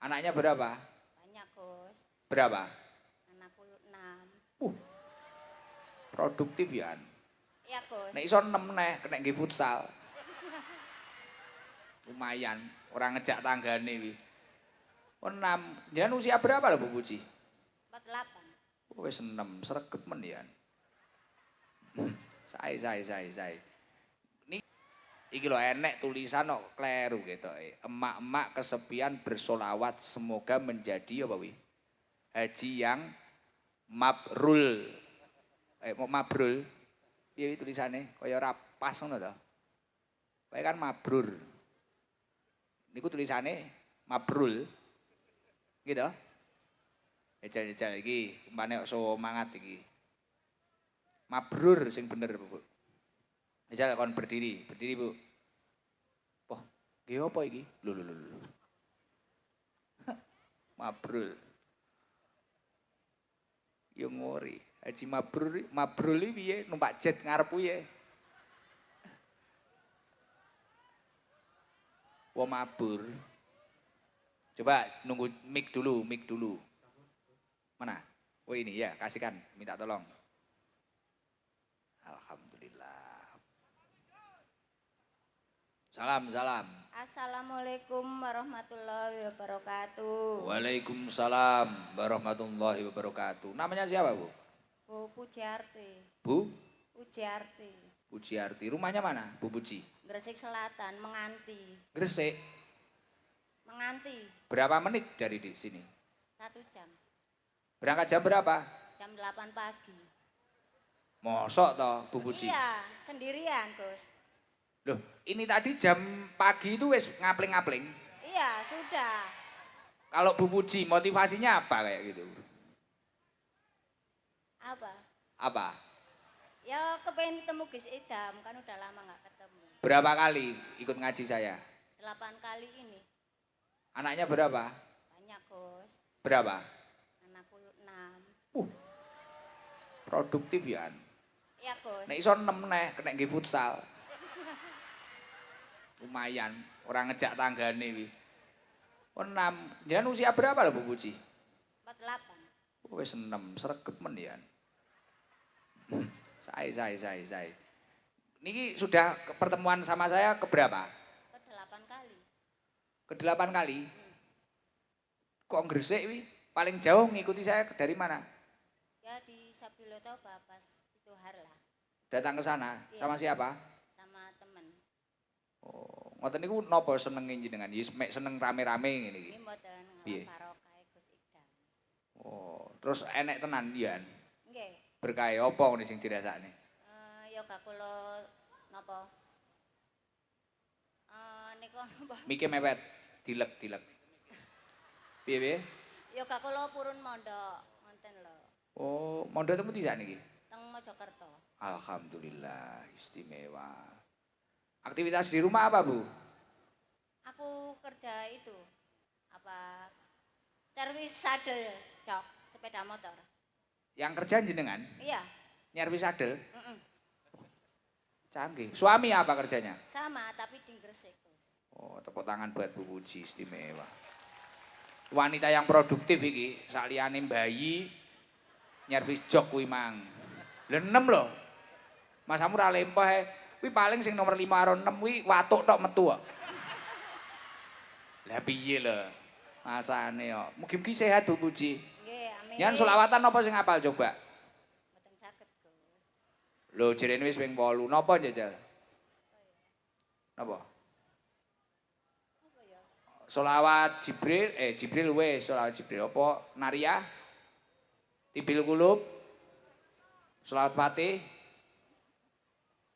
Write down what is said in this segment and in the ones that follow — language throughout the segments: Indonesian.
Anaknya berapa? Banyak, Gus. Berapa? Anakku 6. Produktif ya. Iya, Gus. Nek iso 6 neh kena nggih futsal. Lumayan, orang ngejak tanggane wi. Oh 6. Jangan usia berapa lho Bu Puji? 48. Wis 6, sregep men ya. Saya. Iki lho enek tulisan kok kleru ketoke. Emak-emak kesepian bersolawat semoga menjadi apa wi? Haji yang mabrul. Mabrul. Piye wi tulisane? Kaya ora pas ngono to. Kayak kan mabrur. Niku tulisane mabrul. Gitu. Ejal-ejal iki umpane kok semangat iki. Mabrur sing bener Bu. Ejal kon berdiri Bu. Poh, nggih apa iki? Lho. Mabrul. Yo ngori. Haji Mabrul iki piye? Numpak jet ngarep piye? Wah mabur. Coba nunggu mic dulu. Mana? Oh ini ya, kasihkan, minta tolong. Alhamdulillah. Salam. Assalamualaikum warahmatullahi wabarakatuh. Waalaikumsalam warahmatullahi wabarakatuh. Namanya siapa Bu? Bu Pujiarti. Bu? Pujiarti. Pujiarti. Rumahnya mana Bu Puji? Gresik Selatan, Menganti. Gresik. Menganti. Berapa menit dari di sini? 1 jam. Berangkat jam berapa? Jam 8 pagi. Mosok toh Bu Puji? Iya, sendirian, Gus. Loh, ini tadi jam pagi itu wes ngapling-ngapling. Iya, sudah. Kalau Bu Puji motivasinya apa kayak gitu? Apa? Ya kepengen ketemu Gus Idam, kan udah lama nggak ketemu. Berapa kali ikut ngaji saya? 8 kali ini. Anaknya berapa? Banyak, Gus. Berapa? Anakku 6. Produktif ya. Iya, Gus. Nek iso 6 neh kena nggih futsal. Lumayan, orang ngejak tanggane wi. Oh 6. Jangan usia berapa lho Bu Puji? 48. Wis 6, sregep men ya. Saya. Niki sudah pertemuan sama saya keberapa? Ke-8 kali. Ke-8 kali? Kok Gresik wi? Paling jauh ngikuti saya dari mana? Ya di Sabiloto pas itu Harlah. Datang ke sana Iya. sama siapa? Sama temen. Oh, ngoten niku napa senenge jenengan? Yes, mek seneng rame-rame ngene iki. Ini mboten Piye? barokah Gus Idam. Oh, terus enek tenan ya. Nggih. Berkah apa ngene sing dirasakne? Ya gak kula napa? Niku napa? Mike mepet, dilek. Piye? Ya gak kula purun mondok, ngoten lho. Oh, mondok temu di sana niki. Teng Mojokerto. Alhamdulillah, istimewa. Aktivitas di rumah apa, Bu? Aku kerja itu apa? Servis sadel, jok, sepeda motor. Yang kerjaan jenengan? Iya. Nyervis sadel? Mm-mm. Canggih. Suami apa kerjanya? Sama tapi di Gresik, Gus. Oh, tepuk tangan buat Bu Puji, istimewa. Wanita yang produktif iki, saliyane bayi nyervis jok kuwi mang. Lha 6 lho. Masamu ra lempeh, kuwi paling sing nomor 5 karo 6 kuwi watuk tok metu kok. Lah piye lho? Masane kok. Mugi-mugi sehat Bu Puji. Nggih, amin. Nyan selawatan apa sing apal coba? Mboten saged, Gus. Lho jerene wis ping 8. Napa njajal? Napa? Apa ya? Solawat Jibril wis solawat Jibril apa? Nariyah? Tibil kulub? Solawat Fatih?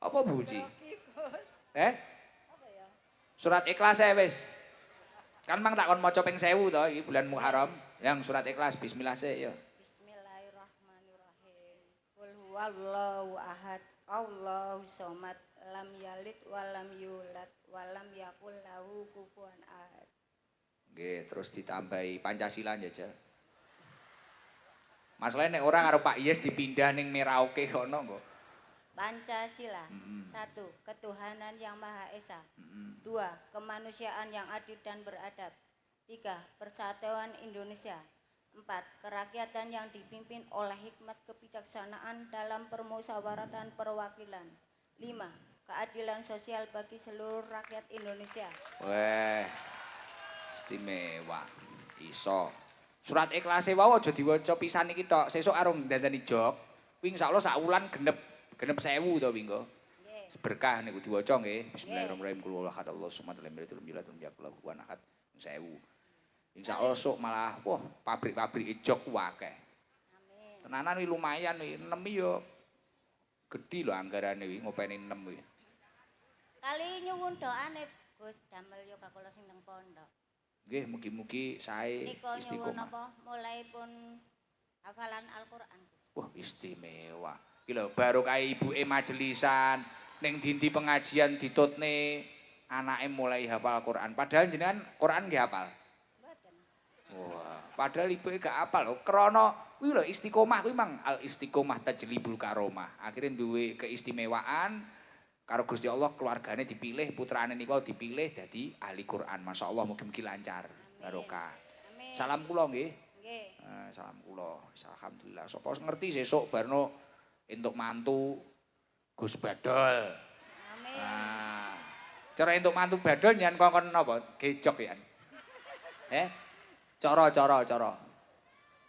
Apa Bu Puji? Apa ya? Surat Ikhlas wis. Kan mang tak kon maca ping 1000 to iki bulan Muharram. Yang surat Ikhlas bismillah sik ya. Bismillahirrahmanirrahim. Qul huwallahu ahad, Allahu somad, lam yalid walam yulad walam yakul lahu kufuwan ahad. Nggih, terus ditambahi Pancasila njajal. Masalahnya nek orang karo Pak Yes dipindah ning Merauke kono kok. Pancasila. 1. Ketuhanan yang Maha Esa. 2. Kemanusiaan yang adil dan beradab. 3. Persatuan Indonesia. 4. Kerakyatan yang dipimpin oleh hikmat kebijaksanaan dalam permusyawaratan perwakilan. 5. Keadilan sosial bagi seluruh rakyat Indonesia. Weh, istimewa. Iso. Surat Ikhlas wae aja diwaca pisan iki tok. Sesuk arung dandani jog. Kuwi insyaallah sak wulan genep 1000 to wingi. Nggih. Berkah niku diwaca nggih. Bismillahirrahmanirrahim. Qul huwallahu ahad Allahu samad lam yalid walam yulad walam yakul lahu kufuwan ahad. 1000. Insyaallah sok malah wah pabrik-pabrik jog akeh. Amin. Tenanan wi lumayan wi 6 yo gedhi lho anggarane wi ngopeni 6 wi. Kali nyuwun doane Gus damel yo kula sing nang pondok. Nggih mugi-mugi sae Nika nyuwun istiqomah. apa mulai pun hafalan Al-Qur'an Gus. Wah istimewa. Iki lho barokah ibuke majelisan ning dindi pengajian ditutne anake mulai hafal Quran. Padahal jenengan Quran nggih hafal. Mboten. Wah, padahal ibuke gak hafal lho. Krana kuwi lho istiqomah kuwi mang al istiqomah tajlibul karomah. Akhire duwe keistimewaan karo Gusti Allah keluargane dipilih, putrane niku dipilih dadi ahli Quran. Masyaallah mugi-mugi lancar. Barokah. Amin. Salam kula nggih. Nggih. Salam kula. Alhamdulillah. Sapa ngerti sesuk barno entuk mantu Gus Badol. Amin. Nah, cara entuk mantu Badol nyan kongkon napa? Gejok ya. Cara.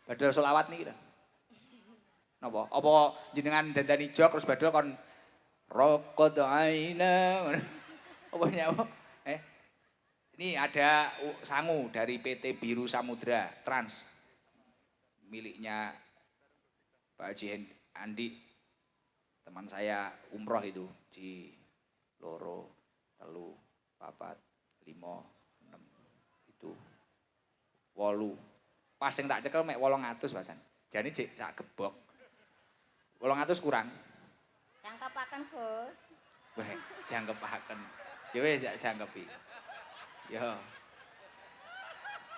Badol selawat niki lho. Napa? Apa jenengan dandani jok terus Badol kon raqad aina. Apa nyawa? Ini ada sangu dari PT Biru Samudra Trans miliknya Pak Haji Andi, teman saya umroh itu di loro, telu, papat, 5, 6 itu 8. Pas yang tak cekel mek 800 pasan. Jane cek sak gebok. 800 kurang. Cangkepaken Gus. Weh, jangkepaken. Ya wis jangkepi. Ya.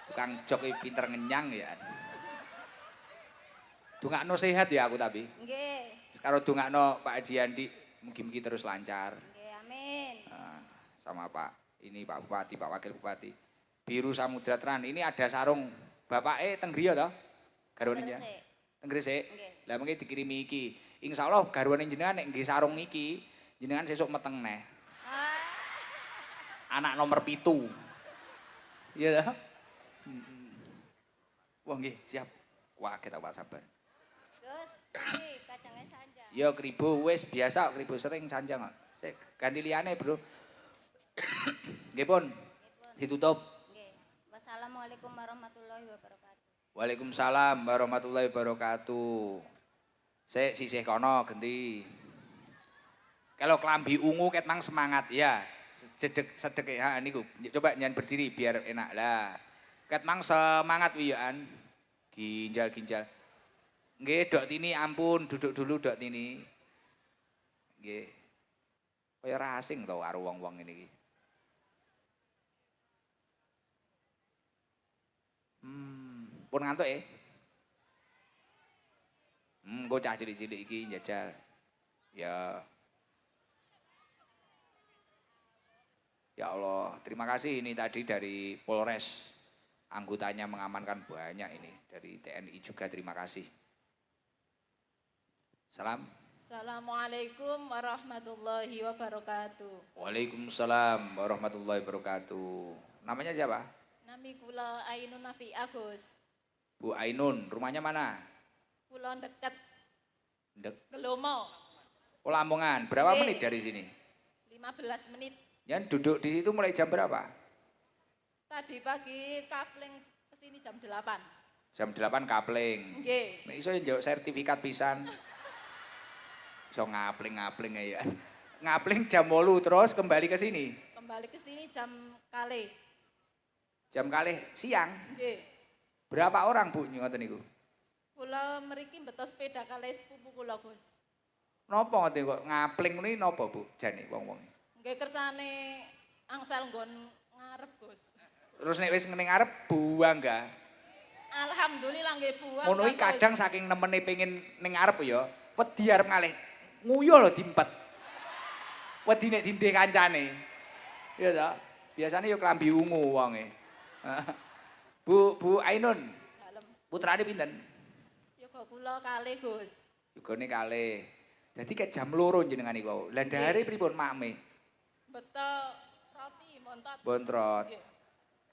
Tukang jok iki pinter ngenyang ya. Dongakno sehat ya aku tapi. Nggih. Karo dongakno Pak Haji Andi mugi-mugi terus lancar. Nggih, amin. Sama Pak ini Pak Bupati, Pak Wakil Bupati. Biru Samudra Trans. Ini ada sarung bapake teng griya to? Garwane ya. Teng Gresik. Nggih. Lah mengki dikirimi iki. Insyaallah garwane jenengan nek nggih sarung iki, jenengan sesuk meteng neh. Anak nomor 7. Iya toh? Wah nggih, siap. Wah, kita Pak sabar. Gus, iki kajange sanjang. Ya kribo wis biasa, kribo sering sanjang kok. Sik ganti liyane, Bro. Nggih pun. Ditutup. Nggih. Wassalamualaikum warahmatullahi wabarakatuh. Waalaikumsalam warahmatullahi wabarakatuh. Sik sisih kono genti. Kalau kelambi ungu ket mang semangat ya. Sedek ya niku. Coba nyan berdiri biar enak lah. Ket mang semangat wiyan. Ginjal. Nggih, Dok Tini ampun, duduk dulu Dok Tini. Nggih. Kaya ora asing to karo wong-wong ngene iki. Pun ngantuk ya? Engko cah cilik-cilik iki njajal. Ya. Ya Allah, terima kasih ini tadi dari Polres. Anggotanya mengamankan banyak ini. Dari TNI juga terima kasih. Salam. Assalamualaikum warahmatullahi wabarakatuh. Waalaikumsalam warahmatullahi wabarakatuh. Namanya siapa? Nami kula Ainun Nafi Agus. Bu Ainun, rumahnya mana? Kula deket Dek. Gelomo. Oh Lamongan, berapa Oke. menit dari sini? 15 menit. Yang duduk di situ mulai jam berapa? Tadi pagi kapling kesini jam 8. Jam 8 kapling. Nggih. Nek iso njuk sertifikat pisan. Iso ngapling ya. Ngapling jam 8 terus kembali ke sini. Kembali ke sini jam kali. Jam kalih siang. Nggih. Berapa orang Bu ngoten niku? Kula mriki beto sepeda kali sepupu kula, Gus. Napa ngoten kok ngapling ngene napa Bu jane wong-wong? Nggih kersane angsal nggon ngarep, Gus. Terus nek wis ngene ngarep buang enggak? Alhamdulillah nggih buang. Ngono iki kadang saking nemene pengen ning ngarep ya, wedi arep ngalih. Nguyu lho dimpet. Wedi nek dindih kancane. Iya ta? Biasane ya klambi ungu wonge. Bu Ainun, Dalem. putrane pinten? Yoga kula kalih Gus. Yugane kalih. Dadi ke jam 2 jenengan iku. Lah dahare pripun makme? Beto roti montot. Bontrot. Nggih.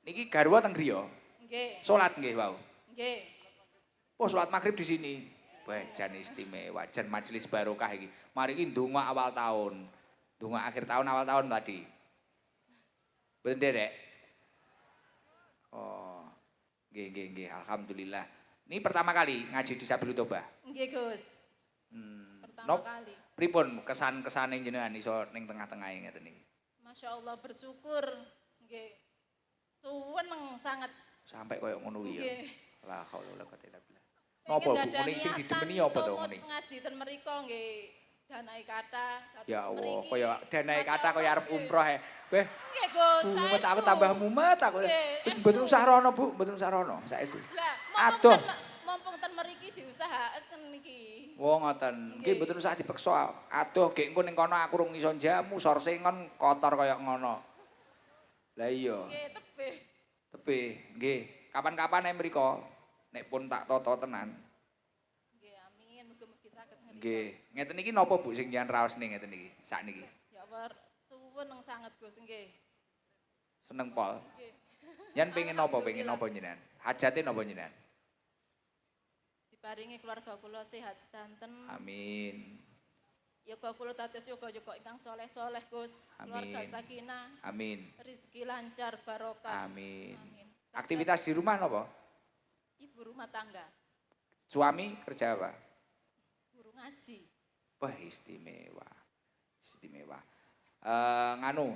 Niki garwa teng griya. Nggih. Salat nggih wau. Nggih. Oh, salat maghrib di sini. Wah, jan istimewa, jan majelis barokah iki. Mari iki ndonga awal tahun. Ndonga akhir tahun awal tahun tadi. Bener Dek? Oh. Nggih. Alhamdulillah. Ini pertama kali ngaji di Sabil Toba. Nggih Gus. Pertama Nop, kali. pripun kesan-kesane jenengan iso ning tengah-tengah ngeten iki? Masya Allah bersyukur. Nggih. Seneng sangat. Sampai koyo ngono ya. Nggih. La haula wala quwata illa billah. Napa Bu? Muni sing didemeni apa to ngene? Ngaji ten mriko nggih danai kata. Ya Allah, kaya danai kata kaya arep umroh e. Weh, Nggih Gus. mumet aku tambah mumet aku. Nggih. Wis mboten usah rono Bu, mboten usah rono saestu. Lah, Aduh. mumpung ten mriki diusahaken niki. Wah ngoten. Nggih mboten usah dipeksa. Aduh, gek engko ning kono aku rung iso jamu, sourcing kon kotor kaya ngono. Lah iya. Nggih tebih. Tapi nggih, kapan-kapan nek mriko nek pun tak toto tenan. Nggih amin mugi-mugi saged ngriko. Nggih, ngeten iki napa Bu sing jenengan raosne ngeten iki sakniki? Ya war suweneng sanget Gus nggih. Seneng pol. Nggih. Yen pengen napa jenengan? Hajate napa jenengan? Diparingi keluarga kula sehat sedanten. Amin. Yoga kula dados yoga ingkang soleh-soleh Gus. Keluarga Amin. sakinah, Amin. rezeki lancar barokah. Amin. Amin. Aktivitas di rumah napa? Ibu rumah tangga, Suami kerja apa? guru ngaji. Wah, istimewa. Istimewa. Nganu.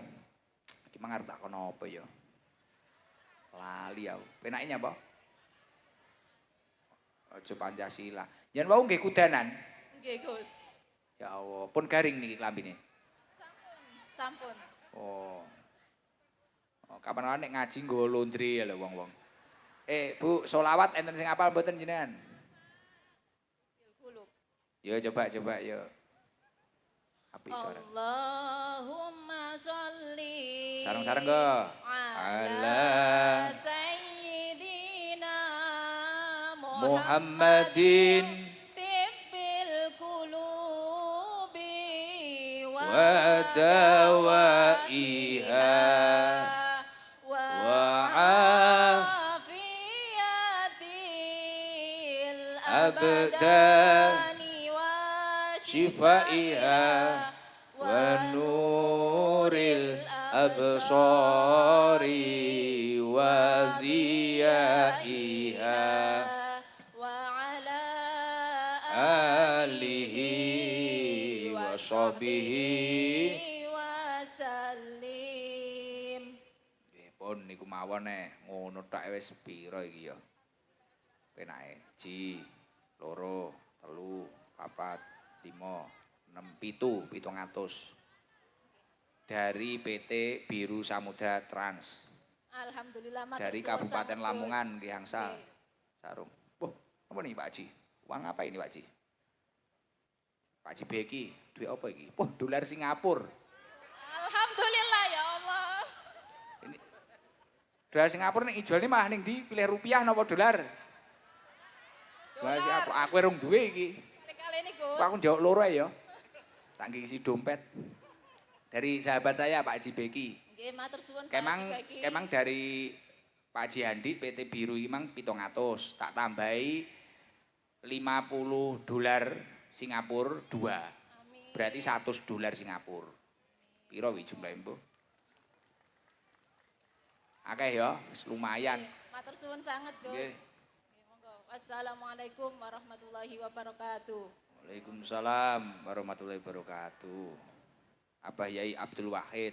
Iki mangarep tak kono apa ya? Lali aku. Penake nyapa? Aja Pancasila. Yen wau nggih kudanan. Nggih Gus. Ya Allah, pun garing niki klambine. Sampun. Oh. Oh, kapan nek ngaji nggo laundry ya lho wong-wong. Bu, sholawat enten sing apal mboten jenengan? Kulub. Yo coba yo. Api suara. Allahumma sholli Sareng-sareng go. ala sayyidina Muhammadin tibbil qulubi wa dawaiha wa afiyatil abdani wa shifaiha wa nuril absari wa diyaiha wa ala alihi wa sahbihi. wasallim. Nggih pun niku mawon ngono tok wis pira iki ya. Penake 1, 2, 3, 4, 5, 6, 7, 700. Dari PT Biru Samudra Trans. Alhamdulillah matur Dari suwun Kabupaten sangat, Lamongan Gus. di Angsal. Nggih. Sarung. Wah, apa nih Pak Haji? Uang apa ini Pak Haji? Pak Haji Beki, duit apa iki? Wah, dolar Singapura. Alhamdulillah ya Allah. Ini dolar Singapura ning ijolne malah ning ndi? Pilih rupiah napa dolar? Dolar Singapura. Aku rung duwe iki. Kali ini Gus. Aku njawab loro ae ya. Tak ngisi dompet. Dari sahabat saya Pak Haji Beki. Nggih, matur suwun Pak Haji Beki. Kemang dari Pak Haji Handi PT Biru imang 700. Tak tambahi 50 dolar Singapura 2. Amin. Berarti 100 dolar Singapura. Piro wi jumlahe mbok? Akeh ya, wis lumayan. Matur suwun sangat, Gus. Nggih. Nggih, monggo. Wassalamualaikum warahmatullahi wabarakatuh. Waalaikumsalam warahmatullahi wabarakatuh. Abah Yai Abdul Wahid.